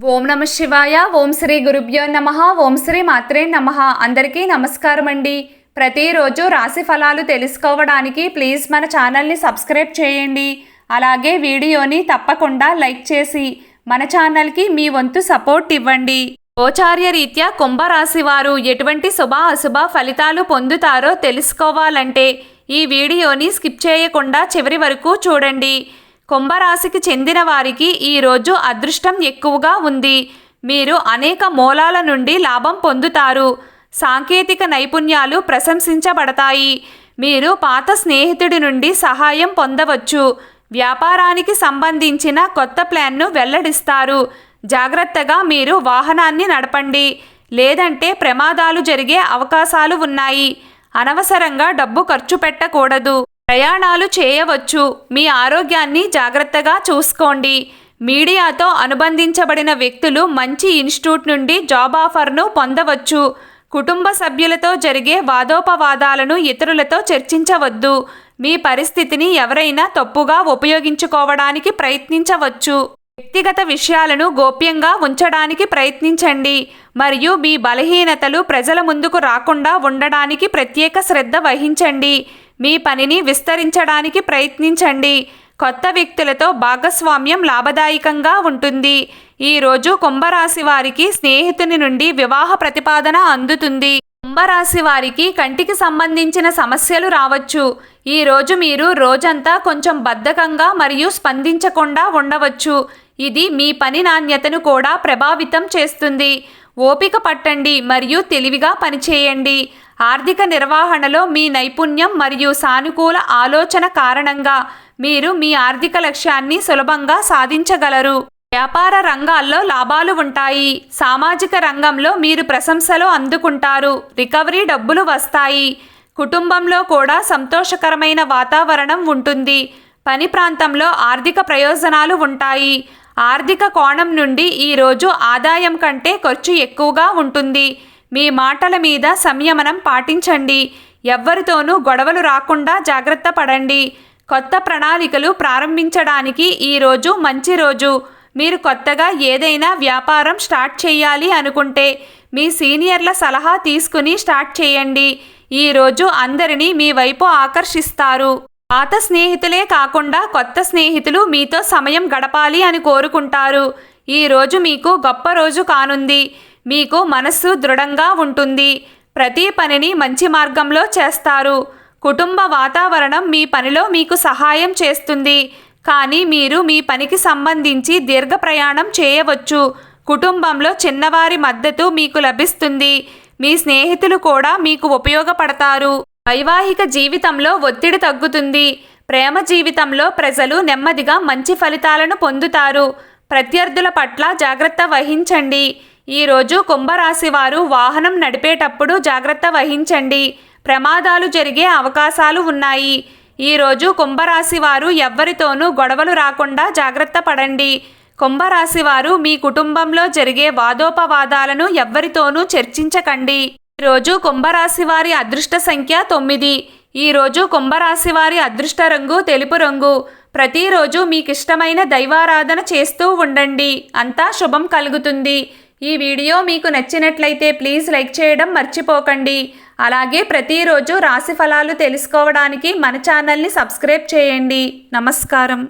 ఓం నమ శివాయ. ఓం శ్రీ గురుభ్యో నమః. ఓం శ్రీ మాత్రే నమః. అందరికీ నమస్కారం అండి. ప్రతిరోజు రాశి ఫలాలు తెలుసుకోవడానికి ప్లీజ్ మన ఛానల్ని సబ్స్క్రైబ్ చేయండి. అలాగే వీడియోని తప్పకుండా లైక్ చేసి మన ఛానల్కి మీ వంతు సపోర్ట్ ఇవ్వండి. గోచార్య రీత్యా కుంభరాశి వారు ఎటువంటి శుభ అశుభ ఫలితాలు పొందుతారో తెలుసుకోవాలంటే ఈ వీడియోని స్కిప్ చేయకుండా చివరి వరకు చూడండి. కుంభరాశికి చెందిన వారికి ఈరోజు అదృష్టం ఎక్కువగా ఉంది. మీరు అనేక మూలాల నుండి లాభం పొందుతారు. సాంకేతిక నైపుణ్యాలు ప్రశంసించబడతాయి. మీరు పాత స్నేహితుడి నుండి సహాయం పొందవచ్చు. వ్యాపారానికి సంబంధించిన కొత్త ప్లాన్ను వెల్లడిస్తారు. జాగ్రత్తగా మీరు వాహనాన్ని నడపండి, లేదంటే ప్రమాదాలు జరిగే అవకాశాలు ఉన్నాయి. అనవసరంగా డబ్బు ఖర్చు పెట్టకూడదు. ప్రయాణాలు చేయవచ్చు. మీ ఆరోగ్యాన్ని జాగ్రత్తగా చూసుకోండి. మీడియాతో అనుబంధించబడిన వ్యక్తులు మంచి ఇన్స్టిట్యూట్ నుండి జాబ్ ఆఫర్ను పొందవచ్చు. కుటుంబ సభ్యులతో జరిగే వాదోపవాదాలను ఇతరులతో చర్చించవద్దు. మీ పరిస్థితిని ఎవరైనా తప్పుగా ఉపయోగించుకోవడానికి ప్రయత్నించవచ్చు. వ్యక్తిగత విషయాలను గోప్యంగా ఉంచడానికి ప్రయత్నించండి మరియు మీ బలహీనతలు ప్రజల ముందుకు రాకుండా ఉండడానికి ప్రత్యేక శ్రద్ధ వహించండి. మీ పనిని విస్తరించడానికి ప్రయత్నించండి. కొత్త వ్యక్తులతో భాగస్వామ్యం లాభదాయకంగా ఉంటుంది. ఈరోజు కుంభరాశి వారికి స్నేహితుని నుండి వివాహ ప్రతిపాదన అందుతుంది. కుంభరాశి వారికి కంటికి సంబంధించిన సమస్యలు రావచ్చు. ఈరోజు మీరు రోజంతా కొంచెం బద్ధకంగా మరియు స్పందించకుండా ఉండవచ్చు. ఇది మీ పని నాణ్యతను కూడా ప్రభావితం చేస్తుంది. ఓపిక పట్టండి మరియు తెలివిగా పనిచేయండి. ఆర్థిక నిర్వహణలో మీ నైపుణ్యం మరియు సానుకూల ఆలోచన కారణంగా మీరు మీ ఆర్థిక లక్ష్యాన్ని సులభంగా సాధించగలరు. వ్యాపార రంగాల్లో లాభాలు ఉంటాయి. సామాజిక రంగంలో మీరు ప్రశంసలు అందుకుంటారు. రికవరీ డబ్బులు వస్తాయి. కుటుంబంలో కూడా సంతోషకరమైన వాతావరణం ఉంటుంది. పని ప్రాంతంలో ఆర్థిక ప్రయోజనాలు ఉంటాయి. ఆర్థిక కోణం నుండి ఈరోజు ఆదాయం కంటే ఖర్చు ఎక్కువగా ఉంటుంది. మీ మాటల మీద సంయమనం పాటించండి. ఎవ్వరితోనూ గొడవలు రాకుండా జాగ్రత్త పడండి. కొత్త ప్రణాళికలు ప్రారంభించడానికి ఈరోజు మంచి రోజు. మీరు కొత్తగా ఏదైనా వ్యాపారం స్టార్ట్ చేయాలి అనుకుంటే మీ సీనియర్ల సలహా తీసుకుని స్టార్ట్ చేయండి. ఈరోజు అందరినీ మీ వైపు ఆకర్షిస్తారు. పాత స్నేహితులే కాకుండా కొత్త స్నేహితులు మీతో సమయం గడపాలి అని కోరుకుంటారు. ఈరోజు మీకు గొప్ప రోజు కానుంది. మీకు మనస్సు దృఢంగా ఉంటుంది. ప్రతి పనిని మంచి మార్గంలో చేస్తారు. కుటుంబ వాతావరణం మీ పనిలో మీకు సహాయం చేస్తుంది. కానీ మీరు మీ పనికి సంబంధించి దీర్ఘ ప్రయాణం చేయవచ్చు. కుటుంబంలో చిన్నవారి మద్దతు మీకు లభిస్తుంది. మీ స్నేహితులు కూడా మీకు ఉపయోగపడతారు. వైవాహిక జీవితంలో ఒత్తిడి తగ్గుతుంది. ప్రేమ జీవితంలో ప్రజలు నెమ్మదిగా మంచి ఫలితాలను పొందుతారు. ప్రత్యర్థుల పట్ల జాగ్రత్త వహించండి. ఈరోజు కుంభరాశి వారు వాహనం నడిపేటప్పుడు జాగ్రత్త వహించండి. ప్రమాదాలు జరిగే అవకాశాలు ఉన్నాయి. ఈరోజు కుంభరాశి వారు ఎవ్వరితోనూ గొడవలు రాకుండా జాగ్రత్త పడండి. కుంభరాశి వారు మీ కుటుంబంలో జరిగే వాదోపవాదాలను ఎవ్వరితోనూ చర్చించకండి. ఈరోజు కుంభరాశి వారి అదృష్ట సంఖ్య 9. ఈరోజు కుంభరాశి వారి అదృష్ట రంగు తెలుపు రంగు. ప్రతిరోజు మీకు ఇష్టమైన దైవారాధన చేస్తూ ఉండండి. అంతా శుభం కలుగుతుంది. ఈ వీడియో మీకు నచ్చినట్లయితే ప్లీజ్ లైక్ చేయడం మర్చిపోకండి. అలాగే ప్రతిరోజు రాశి ఫలాలు తెలుసుకోవడానికి మన ఛానల్ని సబ్స్క్రైబ్ చేయండి. నమస్కారం.